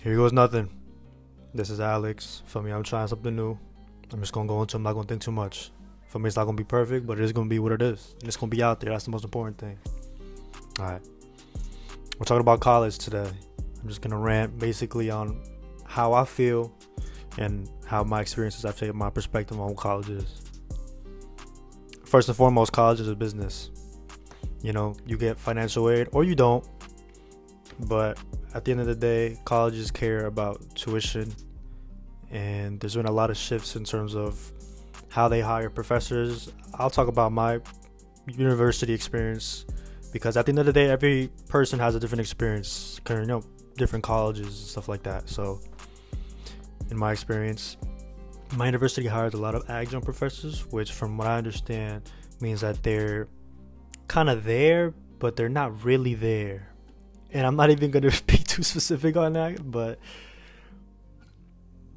Here goes nothing. This is Alex. For me, I'm trying something new. I'm just gonna go into it. I'm not gonna think too much. For me, it's not gonna be perfect, but it is gonna be what it is. And it's gonna be out there. That's the most important thing. Alright. We're talking about college today. I'm just gonna rant basically on how I feel and how my experiences have shaped my perspective on what college is. First and foremost, college is a business. You get financial aid or you don't. But at the end of the day, colleges care about tuition, and there's been a lot of shifts in terms of how they hire professors. I'll talk about my university experience because at the end of the day, every person has a different experience, different colleges and stuff like that. So in my experience, my university hires a lot of adjunct professors, which from what I understand means that they're kind of there, but they're not really there. And I'm not even going to be too specific on that, but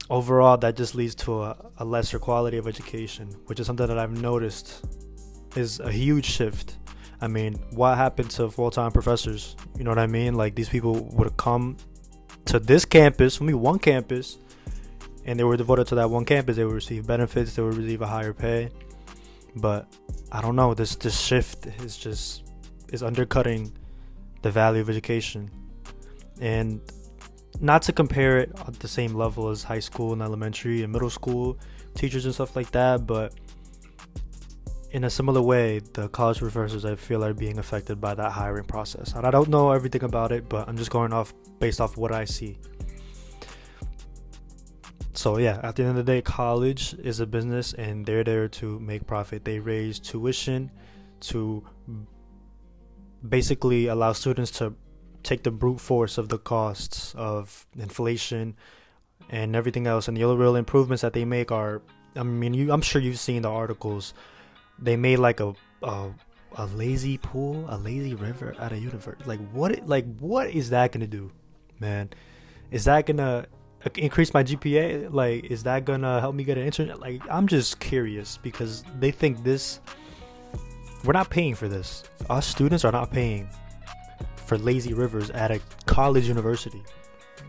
overall, that just leads to a lesser quality of education, which is something that I've noticed is a huge shift. I mean, what happened to full-time professors? You know what I mean? Like, these people would come to this campus, only one campus, and they were devoted to that one campus. They would receive benefits, they would receive a higher pay. But I don't know, this shift is undercutting the value of education. And not to compare it at the same level as high school and elementary and middle school teachers and stuff like that, but in a similar way, the college professors, I feel, are being affected by that hiring process. And I don't know everything about it, but I'm just going based off what I see. So yeah, at the end of the day, college is a business and they're there to make profit. They raise tuition to basically allow students to take the brute force of the costs of inflation and everything else. And the only real improvements that they make are, I'm sure you've seen the articles. They made like a lazy pool, a lazy river at a university. What is that gonna do, man? Is that gonna increase my GPA? Like, is that gonna help me get an internet? Like, I'm just curious because they think this. We're not paying for this. Us students are not paying for lazy rivers at a college university.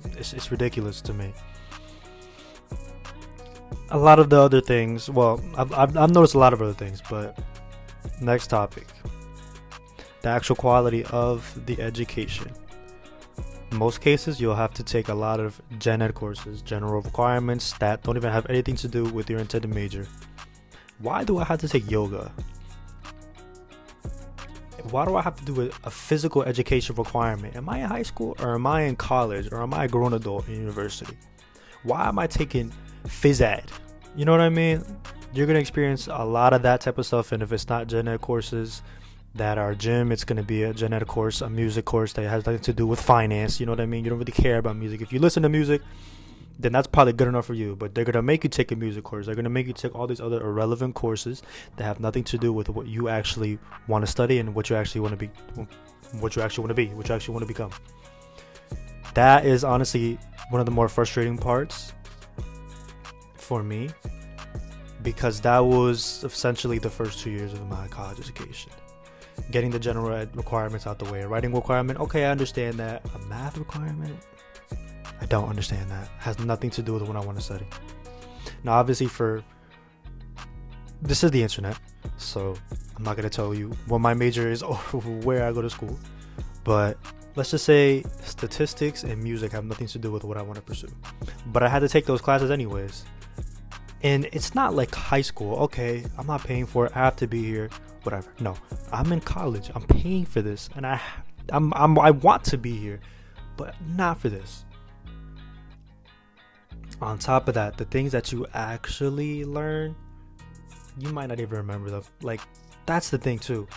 It's ridiculous to me. A lot of the other things, well, I've noticed a lot of other things, but next topic. The actual quality of the education. In most cases, you'll have to take a lot of gen ed courses, general requirements that don't even have anything to do with your intended major. Why do I have to take yoga? Why do I have to do a physical education requirement? Am I in high school or am I in college or am I a grown adult in university? Why am I taking phys ed? You know what I mean? You're going to experience a lot of that type of stuff. And if it's not gen ed courses that are gym, it's going to be a gen ed course, a music course that has nothing to do with finance. You know what I mean? You don't really care about music. If you listen to music, then that's probably good enough for you. But they're going to make you take a music course. They're going to make you take all these other irrelevant courses that have nothing to do with what you actually want to study and what you actually want to be, what you actually want to become. That is honestly one of the more frustrating parts for me, because that was essentially the first 2 years of my college education. Getting the general ed requirements out the way. A writing requirement, okay, I understand that. A math requirement, I don't understand that. It has nothing to do with what I want to study. Now, obviously, this is the internet, so I'm not going to tell you what my major is or where I go to school. But let's just say statistics and music have nothing to do with what I want to pursue. But I had to take those classes anyways. And it's not like high school. Okay, I'm not paying for it. I have to be here, whatever. No, I'm in college. I'm paying for this, and I want to be here, but not for this. On top of that, the things that you actually learn, you might not even remember them. Like, that's the thing too.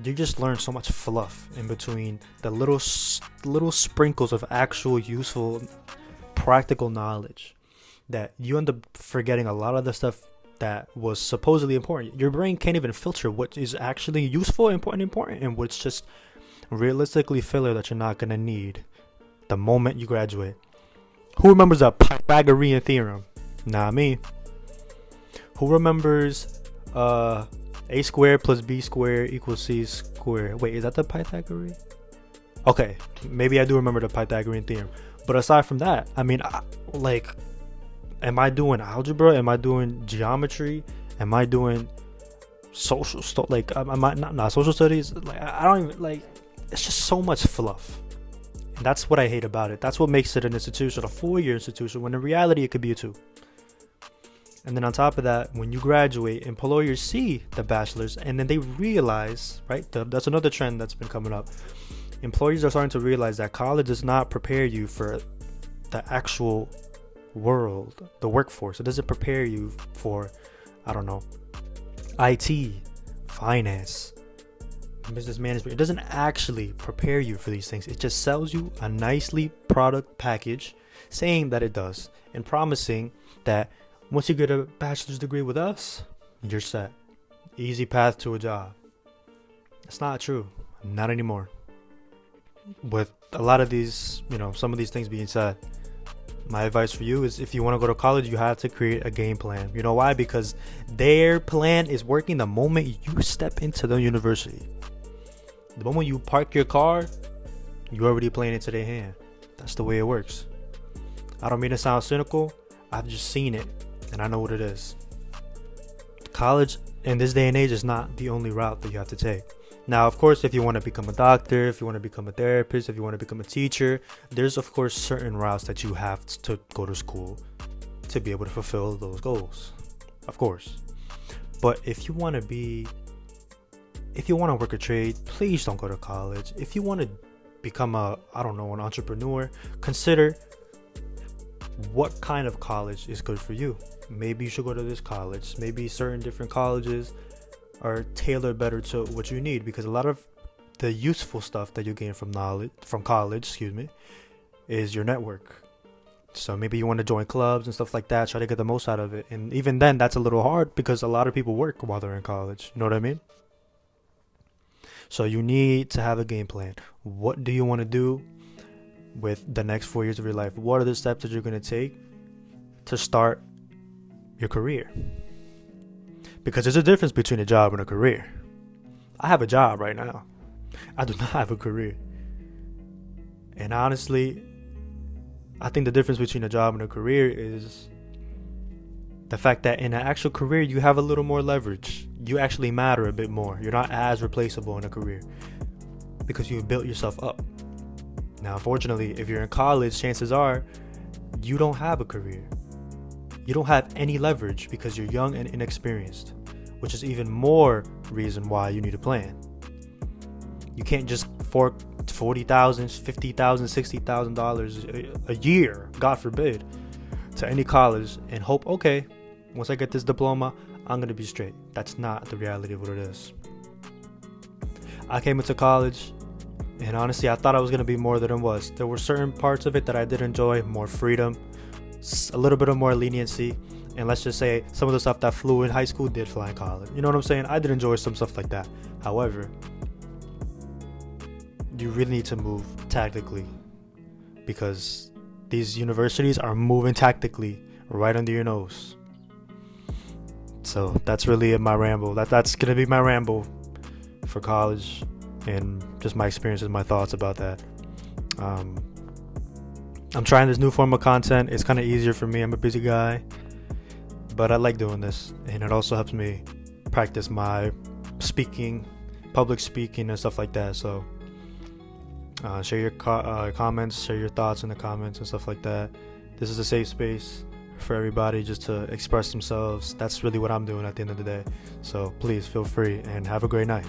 You just learn so much fluff in between the little sprinkles of actual useful, practical knowledge that you end up forgetting a lot of the stuff that was supposedly important. Your brain can't even filter what is actually useful, important, and what's just realistically filler that you're not gonna need the moment you graduate. Who remembers the Pythagorean theorem? Not me. Who remembers a squared plus b squared equals c squared? Wait, is that the Pythagorean? Okay, maybe I do remember the Pythagorean theorem, but aside from that, I mean, like, am I doing algebra? Am I doing geometry? Am I doing social stuff? Like, am I not social studies? Like, I don't even like. It's just so much fluff, and that's what I hate about it. That's what makes it an institution, a 4-year institution, when in reality it could be a 2. And then on top of that, when you graduate, employers see the bachelor's, and then they realize, right? That's another trend that's been coming up. Employers are starting to realize that college does not prepare you for the actual world, the workforce. It doesn't prepare you for, I don't know, IT, finance, business management. It doesn't actually prepare you for these things. It just sells you a nicely product package saying that it does, and promising that once you get a bachelor's degree with us, you're set. Easy path to a job. It's not true. Not anymore. With a lot of these, some of these things being said, my advice for you is, if you want to go to college, you have to create a game plan. You know why? Because their plan is working the moment you step into the university. The moment you park your car, you're already playing into their hand. That's the way it works. I don't mean to sound cynical. I've just seen it, and I know what it is. College in this day and age is not the only route that you have to take. Now, of course, if you want to become a doctor, if you want to become a therapist, if you want to become a teacher, there's, of course, certain routes that you have to go to school to be able to fulfill those goals. Of course. But if you want to work a trade, please don't go to college. If you want to become an entrepreneur, consider what kind of college is good for you. Maybe you should go to this college. Maybe certain different colleges are tailored better to what you need, because a lot of the useful stuff that you gain from college, is your network. So maybe you want to join clubs and stuff like that, try to get the most out of it. And even then, that's a little hard because a lot of people work while they're in college. You know what I mean? So you need to have a game plan. What do you want to do with the next 4 years of your life? What are the steps that you're going to take to start your career? Because there's a difference between a job and a career. I have a job right now. I do not have a career. And honestly, I think the difference between a job and a career is the fact that in an actual career, you have a little more leverage. You actually matter a bit more. You're not as replaceable in a career because you built yourself up. Now, unfortunately, if you're in college, chances are you don't have a career. You don't have any leverage because you're young and inexperienced, which is even more reason why you need a plan. You can't just fork $40,000, $50,000, $60,000 a year, God forbid, to any college and hope, okay, once I get this diploma, I'm going to be straight. That's not the reality of what it is. I came into college, and honestly, I thought I was going to be more than it was. There were certain parts of it that I did enjoy, more freedom, a little bit of more leniency, and let's just say some of the stuff that flew in high school did fly in college. You know what I'm saying? I did enjoy some stuff like that. However, you really need to move tactically, because these universities are moving tactically right under your nose. So that's really my ramble. That's going to be my ramble for college and just my experiences, my thoughts about that. I'm trying this new form of content. It's kind of easier for me. I'm a busy guy, but I like doing this, and it also helps me practice my speaking, public speaking and stuff like that. So share your comments, share your thoughts in the comments and stuff like that. This is a safe space for everybody just to express themselves. That's really what I'm doing at the end of the day. So please feel free and have a great night.